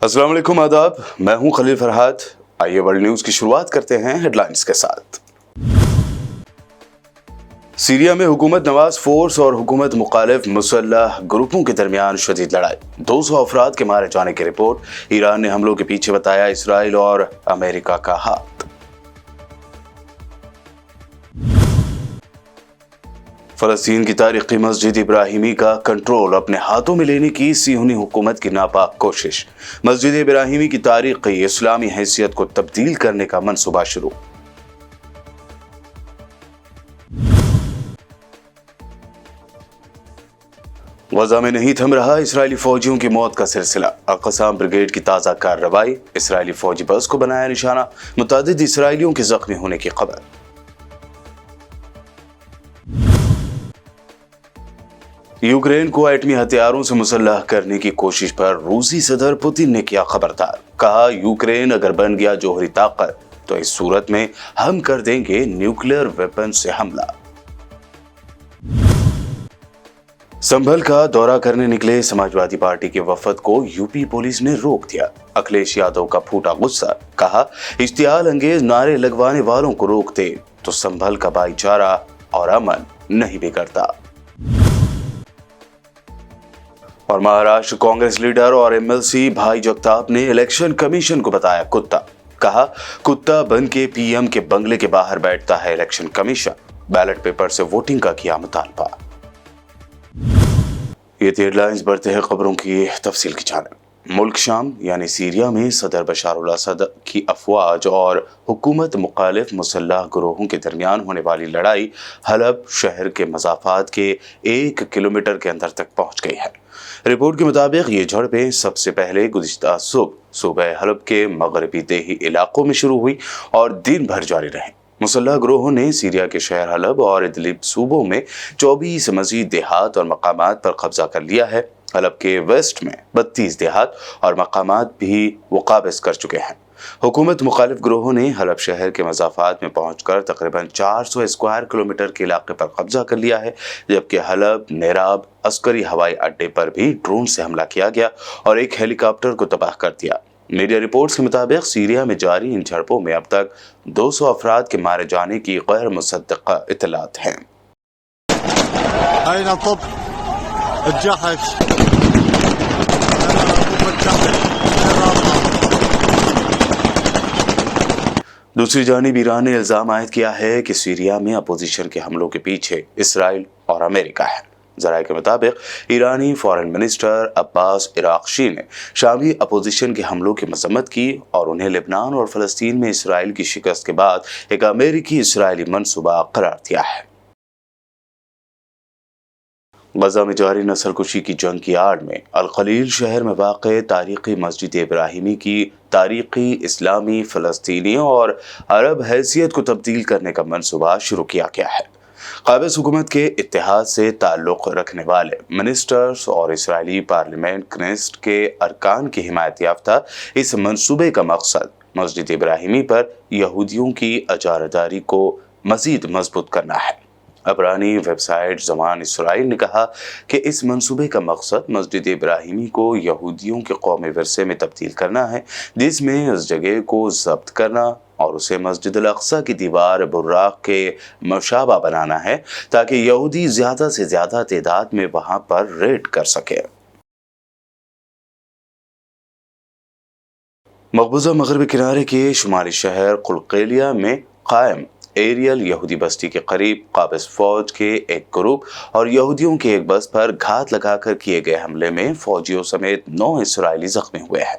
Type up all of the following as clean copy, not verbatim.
अस्सलाम वालेकुम, आदाब। मैं हूं खलील फरहाद। आइए वर्ल्ड न्यूज की शुरुआत करते हैं हेडलाइंस के साथ। सीरिया में हुकूमत नवाज फोर्स और हुकूमत मुखालिफ मुसल्लह ग्रुपों के दरमियान शदीद लड़ाई, 200 अफराद के मारे जाने की रिपोर्ट। ईरान ने हमलों के पीछे बताया इसराइल और अमेरिका का हाथ। फलस्तीन की तारीखी मस्जिद इब्राहिमी का कंट्रोल अपने हाथों में लेने की सियोनी हुकूमत की नापाक कोशिश। मस्जिद इब्राहिमी की तारीखी इस्लामी हैसियत को तब्दील करने का मंसूबा शुरू। गजा में नहीं थम रहा इसराइली फौजियों की मौत का सिलसिला। अल-क़स्साम ब्रिगेड की ताज़ा कार्रवाई, इसराइली फौजी बस को बनाया निशाना, मुतअद्दिद इसराइलियों के जख्मी होने की खबर। यूक्रेन को एटमी हथियारों से मुसल्लह करने की कोशिश पर रूसी सदर पुतिन ने किया खबरदार। कहा, यूक्रेन अगर बन गया जोहरी ताकत तो इस सूरत में हम कर देंगे न्यूक्लियर वेपन से हमला। संभल का दौरा करने निकले समाजवादी पार्टी के वफद को यूपी पुलिस ने रोक दिया। अखिलेश यादव का फूटा गुस्सा, कहा इश्तियाल अंगेज नारे लगवाने वालों को रोकते तो संभल का भाईचारा और अमन नहीं बिगड़ता। और महाराष्ट्र कांग्रेस लीडर और एमएलसी भाई जगताप ने इलेक्शन कमीशन को बताया कुत्ता। कहा, कुत्ता बन के पीएम के बंगले के बाहर बैठता है इलेक्शन कमीशन, बैलेट पेपर से वोटिंग का किया मुतालबा। ये थी हेडलाइंस। बढ़ते हैं खबरों की तफसील की जानिब। मुल्क शाम यानी सीरिया में सदर बशार अल असद की अफवाज और हुकूमत मुखालिफ मुसल्लह ग्रोहों के दरमियान होने वाली लड़ाई हलब शहर के मज़ाफ़ात के 1 किलोमीटर के अंदर तक पहुंच गई है। रिपोर्ट के मुताबिक ये झड़पें सबसे पहले गुज़िश्ता सुबह हलब के मगरबी देही इलाकों में शुरू हुई और दिन भर जारी रहीं। मुसल्लह ग्रोहों ने सीरिया के शहर हलब और इदलिब सूबों में 24 मज़ीद देहात और मकामात पर कब्जा कर लिया है। हलब के वेस्ट में 32 देहात और मकामात भी वो काबिज कर चुके हैं। हुकूमत मुखालिफ ग्रोहों ने हलब शहर के मज़ाफ़ात में पहुंचकर तकरीबन 400 स्क्वायर किलोमीटर के इलाके पर कब्जा कर लिया है, जबकि हलब नेराब अस्करी हवाई अड्डे पर भी ड्रोन से हमला किया गया और एक हेलीकॉप्टर को तबाह कर दिया। मीडिया रिपोर्ट्स के मुताबिक सीरिया में जारी इन झड़पों में अब तक 200 अफराद के मारे जाने की गैर मुसद्दक़ा इत्तलात हैं। दूसरी जानिब ईरान ने इल्ज़ाम आयद किया है कि सीरिया में अपोजिशन के हमलों के पीछे इसराइल और अमेरिका है। ज़राए के मुताबिक ईरानी फॉरेन मिनिस्टर अब्बास इराक़शी ने शामी अपोजिशन के हमलों की मज़म्मत की और उन्हें लेबनान और फ़लस्तीन में इसराइल की शिकस्त के बाद एक अमेरिकी इसराइली मनसूबा करार दिया है। गजा में जारी नस्लकुशी की जंग की आड़ में अल-खलील शहर में वाक़े तारीखी मस्जिद इब्राहिमी की तारीखी इस्लामी फ़लस्तीनी और अरब हैसियत को तब्दील करने का मनसूबा शुरू किया गया है। काबिज़ हुकूमत के इत्तेहाद से ताल्लुक़ रखने वाले मिनिस्टर्स और इसराइली पार्लियामेंट कनेस्ट के अरकान की हिमायत याफ्ता इस मनसूबे का मकसद मस्जिद इब्राहिमी पर यहूदियों की अजारदारी को मज़ीद मजबूत करना है। अबरानी वेबसाइट ज़मान इसराइल ने कहा कि इस मंसूबे का मकसद मस्जिद इब्राहिमी को यहूदियों के कौमी विरसे में तब्दील करना है, जिसमें उस जगह को जब्त करना और उसे मस्जिद अल-अक़सा की दीवार बुर्राक के मशाबा बनाना है, ताकि यहूदी ज़्यादा से ज़्यादा तादाद में वहाँ पर रेड कर सके। मकबूजा मगरबी किनारे के शुमाली शहर कुलक़ेलिया में कायम एरियल यहूदी बस्ती के करीब काबिज फौज के एक ग्रुप और यहूदियों की एक बस पर घात लगाकर किए गए हमले में फौजियों समेत 9 इसराइली जख्मी हुए हैं।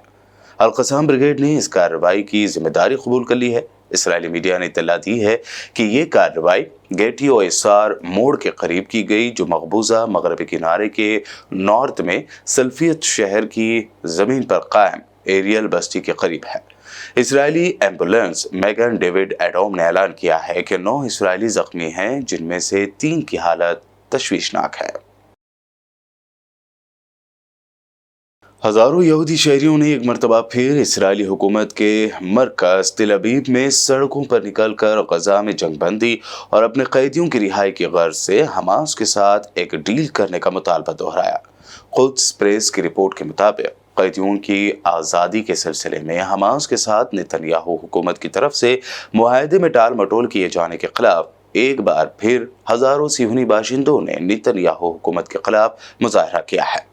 अल-क़स्साम ब्रिगेड ने इस कार्रवाई की जिम्मेदारी कबूल कर ली है। इसराइली मीडिया ने इत्तला दी है कि ये कार्रवाई गेटियो एसार मोड़ के करीब की गई, जो मकबूजा मगरबी किनारे के नॉर्थ में सल्फियत शहर की जमीन पर कायम एरियल बस्ती के करीब है। इसराइली एम्बुलेंस मैगन डेविड एडोम ने ऐलान किया है कि 9 इसराइली जख्मी हैं, जिनमें से 3 की हालत तशवीशनाक है। हजारों यहूदी शहरियों ने एक मरतबा फिर इसराइली हुकूमत के मरकज तेल अवीव में सड़कों पर निकलकर गजा में जंगबंदी और अपने कैदियों की रिहाई की गर्ज से हमास के साथ एक डील करने का मुतालबा दोहराया। कुद्स प्रेस की रिपोर्ट के मुताबिक कैदियों की आज़ादी के सिलसिले में हमास के साथ नेतन्याहू हुकूमत की तरफ से मुआहदे में टाल मटोल किए जाने के खिलाफ एक बार फिर हजारों सिहूनी बाशिंदों ने नेतन्याहू हुकूमत के खिलाफ मुजाहरा किया है।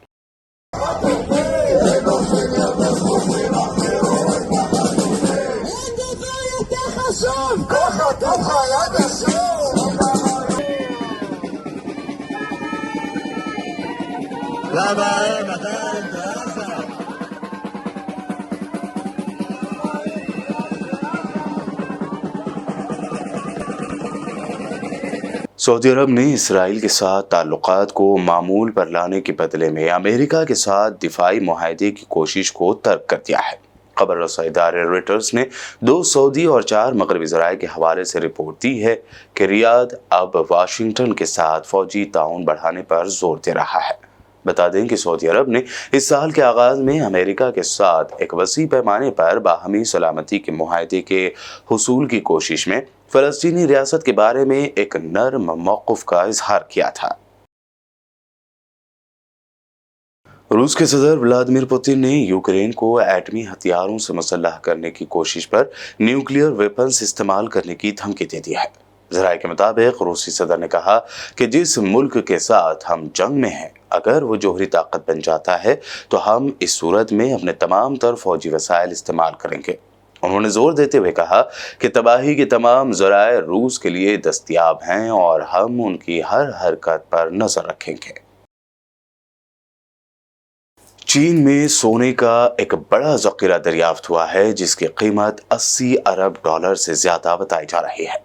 सऊदी अरब ने इसराइल के साथ ताल्लुकात को मामूल पर लाने के बदले में अमेरिका के साथ दिफाई मुआहदे की कोशिश को तर्क कर दिया है। खबर रसाई इदारे रॉयटर्स ने 2 सऊदी और 4 मगरबी ज़राए के हवाले से रिपोर्ट दी है कि रियाद अब वाशिंगटन के साथ फौजी ताउन बढ़ाने पर जोर दे रहा है। बता दें कि सऊदी अरब ने इस साल के आगाज में अमेरिका के साथ एक वसी पैमाने पर बाहमी सलामती के मुआहदे के हुसूल की कोशिश में फ़लस्तीनी रियासत के बारे में एक नर्म मौक़िफ़ का इजहार किया था। रूस के सदर व्लादिमीर पुतिन ने यूक्रेन को एटमी हथियारों से मुसल्लह करने की कोशिश पर न्यूक्लियर वेपन्स इस्तेमाल करने की धमकी दे दी है। ज़राए के मुताबिक रूसी सदर ने कहा कि जिस मुल्क के साथ हम जंग में हैं, अगर वो जोहरी ताकत बन जाता है तो हम इस सूरत में अपने तमाम तर फौजी वसाइल इस्तेमाल करेंगे। उन्होंने जोर देते हुए कहा कि तबाही के तमाम ज़राए रूस के लिए दस्तयाब हैं और हम उनकी हर हरकत पर नजर रखेंगे। चीन में सोने का एक बड़ा ज़ख़ीरा दरियाफ्त हुआ है जिसकी कीमत 80 अरब डॉलर से ज्यादा बताई जा रही है।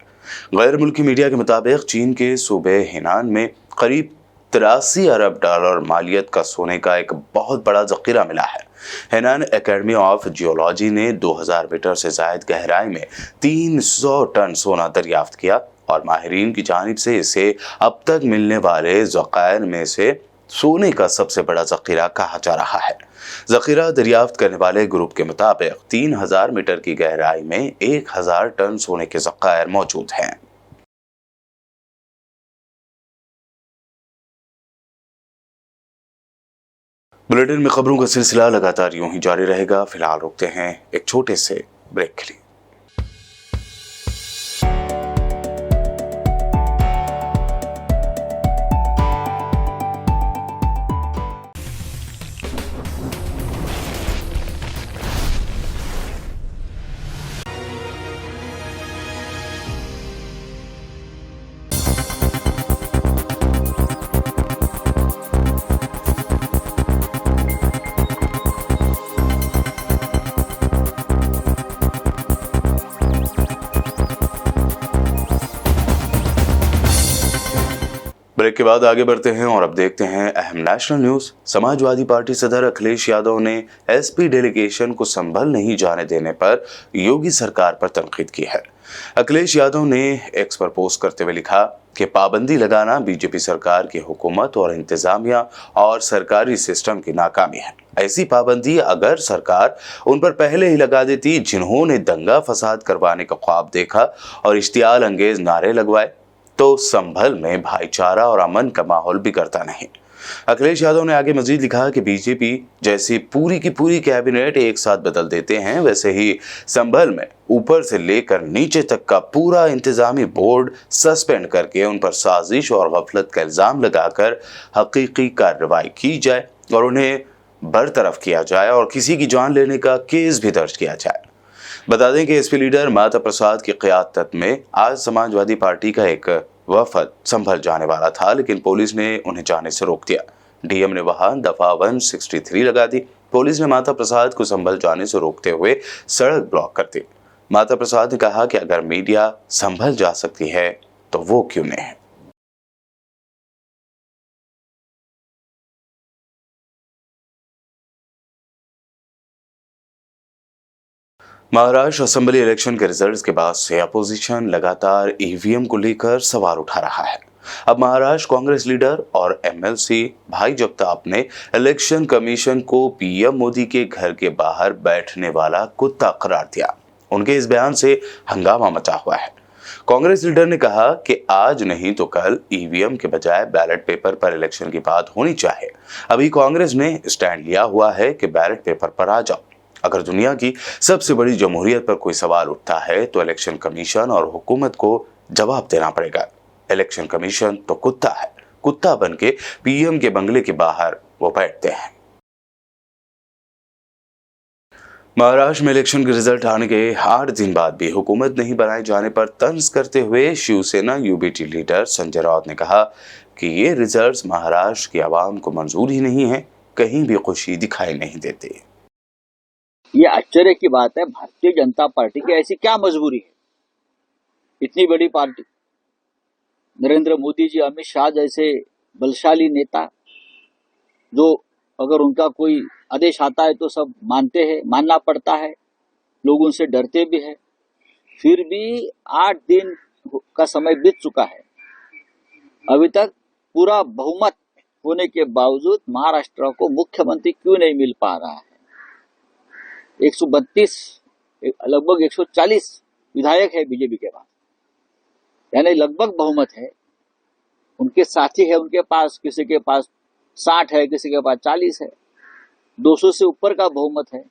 गैर मुल्की मीडिया के मुताबिक चीन के सूबे हेनान में करीब 83 अरब डॉलर मालियत का सोने का एक बहुत बड़ा ज़ख़ीरा मिला है। हेनान एकेडमी ऑफ जियोलॉजी ने 2000 मीटर से जायद गहराई में 300 टन सोना दरियाफ्त किया और माहिरीन की जानिब से इसे अब तक मिलने वाले ज़ख़ायर में से सोने का सबसे बड़ा ज़ख़ीरा कहा जा रहा है। ज़ख़ीरा दरियाफ्त करने वाले ग्रुप के मुताबिक 3000 मीटर की गहराई में 1000 टन सोने के ज़ख़ायर मौजूद हैं। बुलेटिन में खबरों का सिलसिला लगातार यूं ही जारी रहेगा। फिलहाल रुकते हैं एक छोटे से ब्रेक के लिए। ब्रेक के बाद आगे बढ़ते हैं और अब देखते हैं अहम नेशनल न्यूज। समाजवादी पार्टी सदर अखिलेश यादव ने एसपी डेलीगेशन को संभल नहीं जाने देने पर योगी सरकार पर तनकीद की है। अखिलेश यादव ने एक्स पर पोस्ट करते हुए लिखा कि पाबंदी लगाना बीजेपी सरकार की हुकूमत और इंतजामिया और सरकारी सिस्टम की नाकामी है। ऐसी पाबंदी अगर सरकार उन पर पहले ही लगा देती जिन्होंने दंगा फसाद करवाने का ख्वाब देखा और इश्तियाल अंगेज नारे लगवाए तो संभल में भाईचारा और अमन का माहौल बिगड़ता नहीं। अखिलेश यादव ने आगे मजीद लिखा कि बीजेपी जैसी पूरी की पूरी कैबिनेट एक साथ बदल देते हैं, वैसे ही संभल में ऊपर से लेकर नीचे तक का पूरा इंतजामी बोर्ड सस्पेंड करके उन पर साजिश और गफलत का इल्जाम लगाकर हकीकी कार्रवाई की जाए और उन्हें बरतरफ किया जाए और किसी की जान लेने का केस भी दर्ज किया जाए। बता दें कि एसपी लीडर माता प्रसाद की क़यादत में आज समाजवादी पार्टी का एक वफद संभल जाने वाला था, लेकिन पुलिस ने उन्हें जाने से रोक दिया। डीएम ने वहां दफा 163 लगा दी। पुलिस ने माता प्रसाद को संभल जाने से रोकते हुए सड़क ब्लॉक कर दी। माता प्रसाद ने कहा कि अगर मीडिया संभल जा सकती है तो वो क्यों नहीं। महाराष्ट्र असेंबली इलेक्शन के रिजल्ट्स के बाद से अपोजिशन लगातार ईवीएम को लेकर सवाल उठा रहा है। अब महाराष्ट्र कांग्रेस लीडर और एमएलसी भाई जगताप ने इलेक्शन कमीशन को पीएम मोदी के घर के बाहर बैठने वाला कुत्ता करार दिया। उनके इस बयान से हंगामा मचा हुआ है। कांग्रेस लीडर ने कहा कि आज नहीं तो कल ईवीएम के बजाय बैलेट पेपर पर इलेक्शन की बात होनी चाहिए। अभी कांग्रेस ने स्टैंड लिया हुआ है कि बैलेट पेपर पर आ जाओ। अगर दुनिया की सबसे बड़ी जमहूरियत पर कोई सवाल उठता है तो इलेक्शन कमीशन और हुकूमत को जवाब देना पड़ेगा। इलेक्शन कमीशन तो कुत्ता है, कुत्ता बन के पीएम के बंगले के बाहर वो बैठते हैं। महाराष्ट्र में इलेक्शन के रिजल्ट आने के 8 दिन बाद भी हुकूमत नहीं बनाए जाने पर तंज करते हुए शिवसेना यूबीटी लीडर संजय राउत ने कहा कि ये रिजल्ट्स महाराष्ट्र की आवाम को मंजूर ही नहीं है, कहीं भी खुशी दिखाई नहीं देते। ये आश्चर्य की बात है, भारतीय जनता पार्टी की ऐसी क्या मजबूरी है? इतनी बड़ी पार्टी, नरेंद्र मोदी जी, अमित शाह जैसे बलशाली नेता, जो अगर उनका कोई आदेश आता है तो सब मानते हैं, मानना पड़ता है, लोग उनसे डरते भी हैं। फिर भी 8 दिन का समय बीत चुका है, अभी तक पूरा बहुमत होने के बावजूद महाराष्ट्र को मुख्यमंत्री क्यों नहीं मिल पा रहा है? 132 लगभग 140 विधायक है बीजेपी के पास, यानी लगभग बहुमत है। उनके साथी है उनके पास, किसी के पास 60 है, किसी के पास 40 है, 200 से ऊपर का बहुमत है,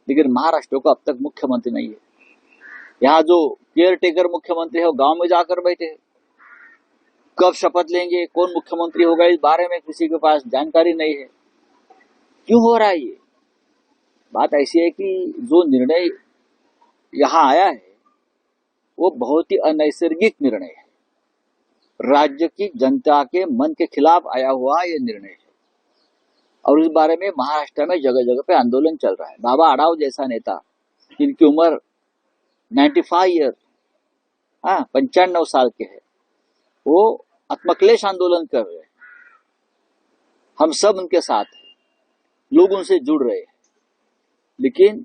लेकिन महाराष्ट्र को अब तक मुख्यमंत्री नहीं है। यहाँ जो केयर टेकर मुख्यमंत्री है वो गांव में जाकर बैठे हैं। कब शपथ लेंगे, कौन मुख्यमंत्री होगा, इस बारे में किसी के पास जानकारी नहीं है। क्यों हो रहा है ये? बात ऐसी है कि जो निर्णय यहाँ आया है वो बहुत ही अनैसर्गिक निर्णय है, राज्य की जनता के मन के खिलाफ आया हुआ ये निर्णय है, और इस बारे में महाराष्ट्र में जगह जगह पे आंदोलन चल रहा है। बाबा आडाव जैसा नेता, जिनकी उम्र 95 ईयर 95 साल के है, वो आत्मक्लेश आंदोलन कर रहे हैं। हम सब उनके साथ हैं, लोग उनसे जुड़ रहे हैं, लेकिन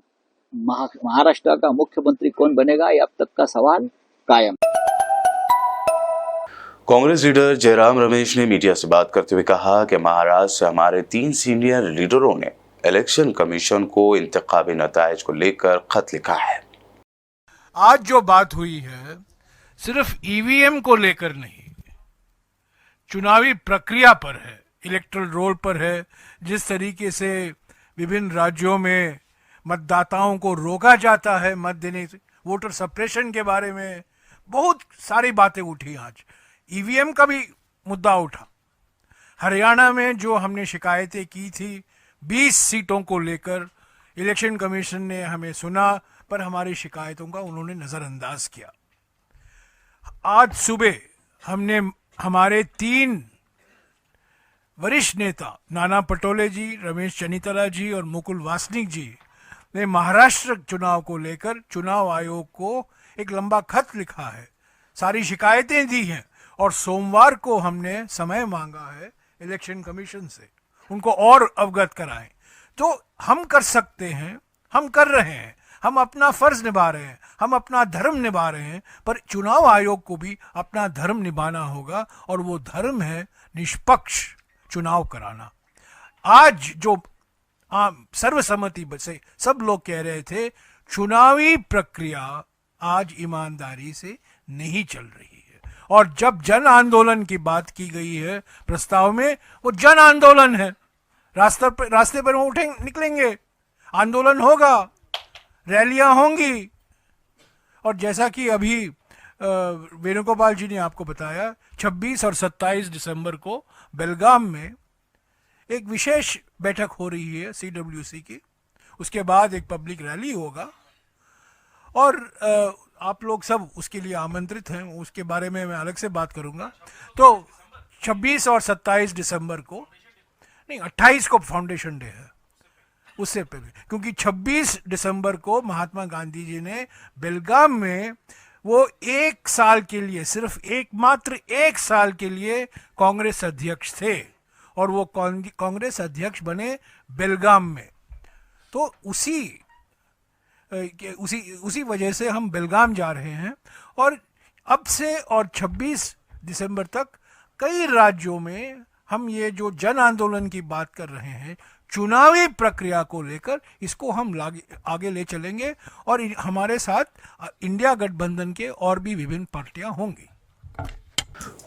महाराष्ट्र का मुख्यमंत्री कौन बनेगा, ये अब तक का सवाल कायम। कांग्रेस लीडर जयराम रमेश ने मीडिया से बात करते हुए कहा कि महाराष्ट्र से हमारे 3 सीनियर लीडरों ने इलेक्शन कमीशन को इंतखाबी नताइज को लेकर खत लिखा है। आज जो बात हुई है सिर्फ ईवीएम को लेकर नहीं, चुनावी प्रक्रिया पर है, इलेक्टोरल रोल पर है। जिस तरीके से विभिन्न राज्यों में मतदाताओं को रोका जाता है मत देने से, वोटर सप्रेशन के बारे में बहुत सारी बातें उठी। आज ईवीएम का भी मुद्दा उठा। हरियाणा में जो हमने शिकायतें की थी 20 सीटों को लेकर, इलेक्शन कमीशन ने हमें सुना पर हमारी शिकायतों का उन्होंने नज़रअंदाज किया। आज सुबह हमने हमारे 3 वरिष्ठ नेता नाना पटोले जी, रमेश चन्नीतला जी और मुकुल वासनिक जी ने महाराष्ट्र चुनाव को लेकर चुनाव आयोग को एक लंबा खत लिखा है, सारी शिकायतें दी हैं, और सोमवार को हमने समय मांगा है इलेक्शन कमीशन से, उनको और अवगत कराएं। तो हम कर सकते हैं, हम कर रहे हैं, हम अपना फर्ज निभा रहे हैं, हम अपना धर्म निभा रहे हैं, पर चुनाव आयोग को भी अपना धर्म निभाना होगा, और वो धर्म है निष्पक्ष चुनाव कराना। आज जो सर्वसम्मति से सब लोग कह रहे थे चुनावी प्रक्रिया आज ईमानदारी से नहीं चल रही है, और जब जन आंदोलन की बात की गई है प्रस्ताव में, वो जन आंदोलन है। रास्ते पर निकलेंगे, आंदोलन होगा, रैलियां होंगी, और जैसा कि अभी वेणुगोपाल जी ने आपको बताया 26 और 27 दिसंबर को बेलगाम में एक विशेष बैठक हो रही है CWC की, उसके बाद एक पब्लिक रैली होगा, और आप लोग सब उसके लिए आमंत्रित हैं, उसके बारे में मैं अलग से बात करूंगा। तो 26 और 27 दिसंबर को नहीं, 28 को फाउंडेशन डे है, उससे पहले, क्योंकि 26 दिसंबर को महात्मा गांधी जी ने बेलगाम में वो 1 साल के लिए, सिर्फ मात्र एक साल के लिए कांग्रेस अध्यक्ष थे, और वो कांग्रेस अध्यक्ष बने बेलगाम में। तो उसी वजह से हम बेलगाम जा रहे हैं, और अब से और 26 दिसंबर तक कई राज्यों में हम ये जो जन आंदोलन की बात कर रहे हैं, चुनावी प्रक्रिया को लेकर इसको हम आगे ले चलेंगे और हमारे साथ इंडिया गठबंधन के और भी विभिन्न पार्टियां होंगी।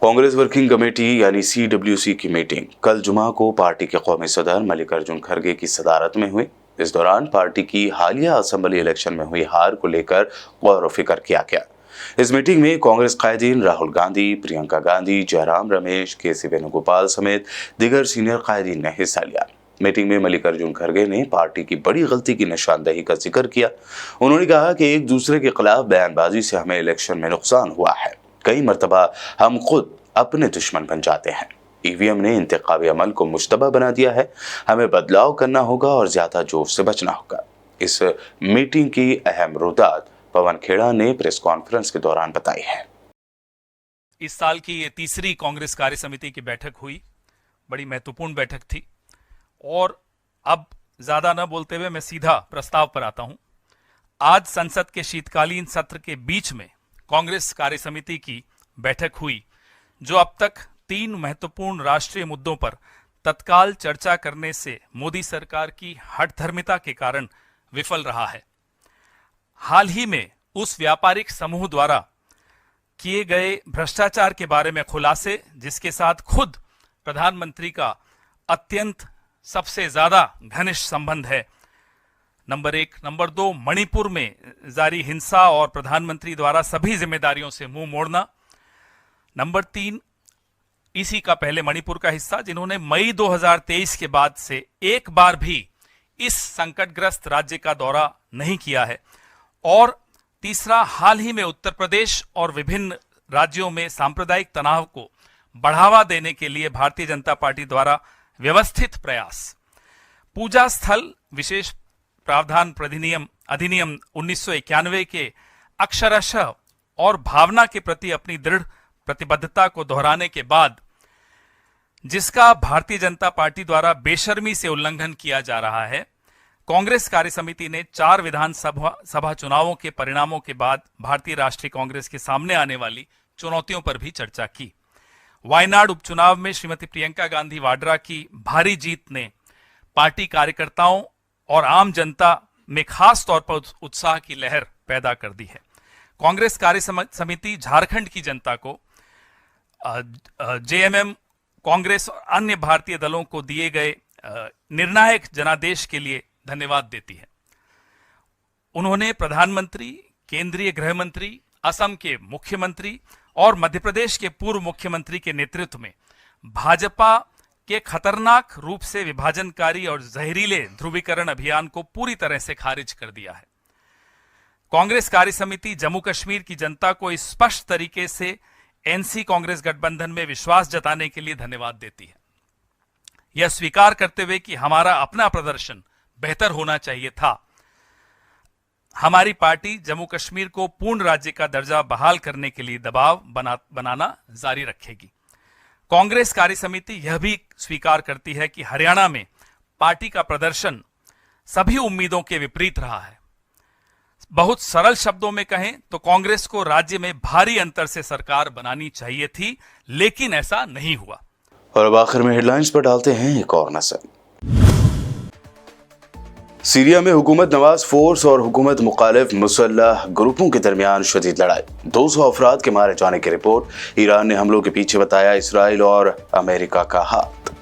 कांग्रेस वर्किंग कमेटी यानी CWC की मीटिंग कल जुमा को पार्टी के कौमी सदर मल्लिकार्जुन खड़गे की सदारत में हुई। इस दौरान पार्टी की हालिया असेंबली इलेक्शन में हुई हार को लेकर गौर व फिक्र किया गया। इस मीटिंग में कांग्रेस कायदीन राहुल गांधी, प्रियंका गांधी, जयराम रमेश, KC वेणुगोपाल समेत दीगर सीनियर कायदीन ने हिस्सा लिया। मीटिंग में मल्लिकार्जुन खड़गे ने पार्टी की बड़ी गलती की निशानदेही का जिक्र किया। उन्होंने कहा कि एक दूसरे के खिलाफ बयानबाजी से हमें इलेक्शन में नुकसान हुआ है। कई मर्तबा हम खुद अपने दुश्मन बन जाते हैं। EVM ने इंतखाबी अमल को मुश्तबा बना दिया है। हमें बदलाव करना होगा और ज्यादा जोश से बचना होगा। इस मीटिंग की अहम रुदात पवन खेड़ा ने प्रेस कॉन्फ्रेंस के दौरान बताई है। इस साल की ये तीसरी कांग्रेस कार्य समिति की बैठक हुई। बड़ी महत्वपूर्ण बैठक थी और अब ज्यादा न बोलते हुए मैं सीधा प्रस्ताव पर आता हूं। आज संसद के शीतकालीन सत्र के बीच में कांग्रेस कार्य समिति की बैठक हुई, जो अब तक 3 महत्वपूर्ण राष्ट्रीय मुद्दों पर तत्काल चर्चा करने से मोदी सरकार की हठधर्मिता के कारण विफल रहा है। हाल ही में उस व्यापारिक समूह द्वारा किए गए भ्रष्टाचार के बारे में खुलासे, जिसके साथ खुद प्रधानमंत्री का अत्यंत सबसे ज्यादा घनिष्ठ संबंध है, नंबर 1। नंबर 2, मणिपुर में जारी हिंसा और प्रधानमंत्री द्वारा सभी जिम्मेदारियों से मुंह मोड़ना। नंबर 3, इसी का पहले मणिपुर का हिस्सा, जिन्होंने मई 2023 के बाद से एक बार भी इस संकटग्रस्त राज्य का दौरा नहीं किया है। और तीसरा, हाल ही में उत्तर प्रदेश और विभिन्न राज्यों में सांप्रदायिक तनाव को बढ़ावा देने के लिए भारतीय जनता पार्टी द्वारा व्यवस्थित प्रयास। पूजा स्थल विशेष प्रावधान अधिनियम 1991 के अक्षरशः और भावना के प्रति अपनी दृढ़ प्रतिबद्धता को दोहराने के बाद, जिसका भारतीय जनता पार्टी द्वारा बेशर्मी से उल्लंघन किया जा रहा है, कांग्रेस कार्य समिति ने 4 विधानसभा चुनावों के परिणामों के बाद भारतीय राष्ट्रीय कांग्रेस के सामने आने वाली चुनौतियों पर भी चर्चा की। वायनाड उपचुनाव में श्रीमती प्रियंका गांधी वाड्रा की भारी जीत ने पार्टी कार्यकर्ताओं और आम जनता में खास तौर पर उत्साह की लहर पैदा कर दी है। कांग्रेस कार्य समिति झारखंड की जनता को JMM, कांग्रेस और अन्य भारतीय दलों को दिए गए निर्णायक जनादेश के लिए धन्यवाद देती है। उन्होंने प्रधानमंत्री, केंद्रीय गृह मंत्री, असम के मुख्यमंत्री और मध्य प्रदेश के पूर्व मुख्यमंत्री के नेतृत्व में भाजपा के खतरनाक रूप से विभाजनकारी और जहरीले ध्रुवीकरण अभियान को पूरी तरह से खारिज कर दिया है। कांग्रेस कार्य समिति जम्मू कश्मीर की जनता को स्पष्ट तरीके से NC कांग्रेस गठबंधन में विश्वास जताने के लिए धन्यवाद देती है, यह स्वीकार करते हुए कि हमारा अपना प्रदर्शन बेहतर होना चाहिए था। हमारी पार्टी जम्मू कश्मीर को पूर्ण राज्य का दर्जा बहाल करने के लिए दबाव बनाना जारी रखेगी। कांग्रेस कार्य समिति यह भी स्वीकार करती है कि हरियाणा में पार्टी का प्रदर्शन सभी उम्मीदों के विपरीत रहा है। बहुत सरल शब्दों में कहें तो कांग्रेस को राज्य में भारी अंतर से सरकार बनानी चाहिए थी, लेकिन ऐसा नहीं हुआ। और अब आखिर में हेडलाइंस पर डालते हैं एक और नजर। सीरिया में हुकूमत नवाज फोर्स और हुकूमत मुखालिफ मुसल्लह ग्रुपों के दरमियान शदीद लड़ाई, 200 अफराद के मारे जाने की रिपोर्ट। ईरान ने हमलों के पीछे बताया इसराइल और अमेरिका का हाथ।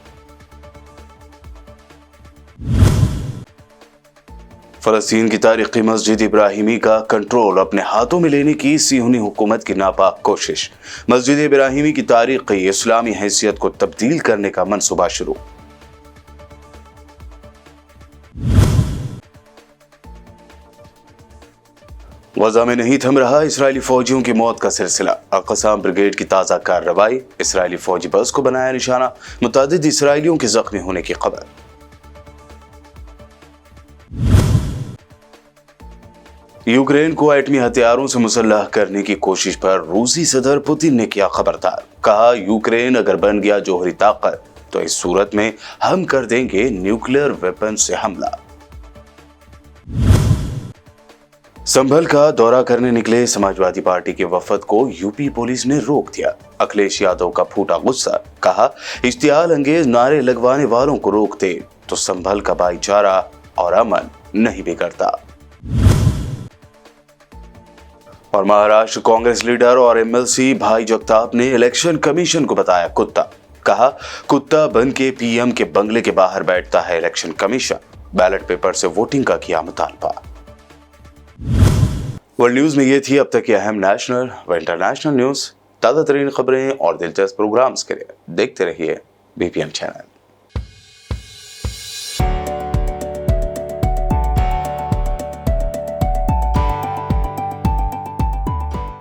फलस्तीन की तारीखी मस्जिद इब्राहिमी का कंट्रोल अपने हाथों में लेने की सियोनी हुकूमत की नापाक कोशिश। मस्जिद इब्राहिमी की तारीखी इस्लामी हैसियत को तब्दील करने का मंसूबा शुरू। गजा में नहीं थम रहा इस्राएली फौजियों की मौत का सिलसिला। अल-क़स्साम ब्रिगेड की ताज़ा कार्रवाई, इस्राएली फौजी बस को बनाया निशाना, मुतअद्दिद इस्राएलियों के जख्मी होने की खबर। यूक्रेन को एटमी हथियारों से मुसल्लह करने की कोशिश पर रूसी सदर पुतिन ने किया खबरदार। कहा, यूक्रेन अगर बन गया जोहरी ताकत तो इस सूरत में हम कर देंगे न्यूक्लियर वेपन से हमला। संभल का दौरा करने निकले समाजवादी पार्टी के वफद को यूपी पुलिस ने रोक दिया। अखिलेश यादव का फूटा गुस्सा, कहा इश्तियाल अंगेज नारे लगवाने वालों को रोकते तो संभल का भाईचारा और अमन नहीं बिगड़ता। और महाराष्ट्र कांग्रेस लीडर और एमएलसी भाई जगताप ने इलेक्शन कमीशन को बताया कुत्ता, कहा कुत्ता बन के पीएम के बंगले के बाहर बैठता है इलेक्शन कमीशन, बैलेट पेपर से वोटिंग का किया मुतालबा। वर्ल्ड न्यूज में ये थी अब तक की अहम नेशनल व इंटरनेशनल न्यूज। ताज़ा तरीन खबरें और दिलचस्प प्रोग्राम्स के लिए देखते रहिए बीपीएम चैनल।